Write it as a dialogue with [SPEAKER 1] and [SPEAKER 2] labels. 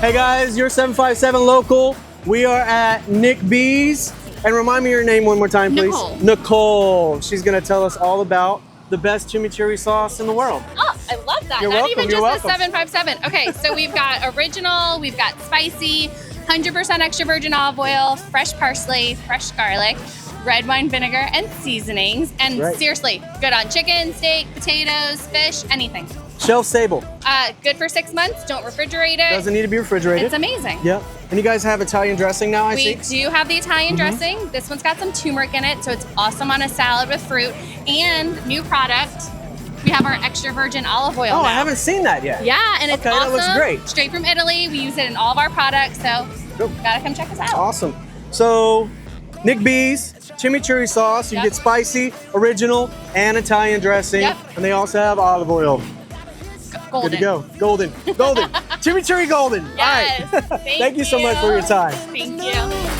[SPEAKER 1] Hey guys, you're 757 local. We are at Nick B's. And remind me your name one more time, please.
[SPEAKER 2] Nicole.
[SPEAKER 1] Nicole. She's gonna tell us all about the best chimichurri sauce in the world.
[SPEAKER 2] Oh, I love that.
[SPEAKER 1] You're
[SPEAKER 2] Not
[SPEAKER 1] welcome,
[SPEAKER 2] even
[SPEAKER 1] you're
[SPEAKER 2] just
[SPEAKER 1] welcome.
[SPEAKER 2] the 757. Okay, so we've got original, we've got spicy, 100% extra virgin olive oil, fresh parsley, fresh garlic, red wine vinegar, and seasonings. And
[SPEAKER 1] Right.
[SPEAKER 2] seriously, good on chicken, steak, potatoes, fish, anything.
[SPEAKER 1] Shelf stable.
[SPEAKER 2] Good for 6 months. Don't refrigerate it.
[SPEAKER 1] Doesn't need to be refrigerated.
[SPEAKER 2] It's amazing.
[SPEAKER 1] Yep. And you guys have Italian dressing now, I
[SPEAKER 2] We
[SPEAKER 1] see?
[SPEAKER 2] do have the Italian dressing. This one's got some turmeric in it, so it's awesome on a salad with fruit. And new product, we have our extra virgin olive oil
[SPEAKER 1] Oh,
[SPEAKER 2] now.
[SPEAKER 1] I haven't seen that yet.
[SPEAKER 2] Yeah, and it's
[SPEAKER 1] Okay, that
[SPEAKER 2] awesome.
[SPEAKER 1] looks great.
[SPEAKER 2] Straight from Italy. We use it in all of our products, so
[SPEAKER 1] Cool.
[SPEAKER 2] gotta come check us out.
[SPEAKER 1] Awesome. So, Nick B's chimichurri sauce. You
[SPEAKER 2] Yep.
[SPEAKER 1] get spicy, original, and Italian dressing.
[SPEAKER 2] Yep.
[SPEAKER 1] And they also have olive oil.
[SPEAKER 2] Golden.
[SPEAKER 1] Good to go. Golden. Golden. Chimichurri golden.
[SPEAKER 2] Yes.
[SPEAKER 1] All right. Thank you so much for your time.
[SPEAKER 2] Thank you.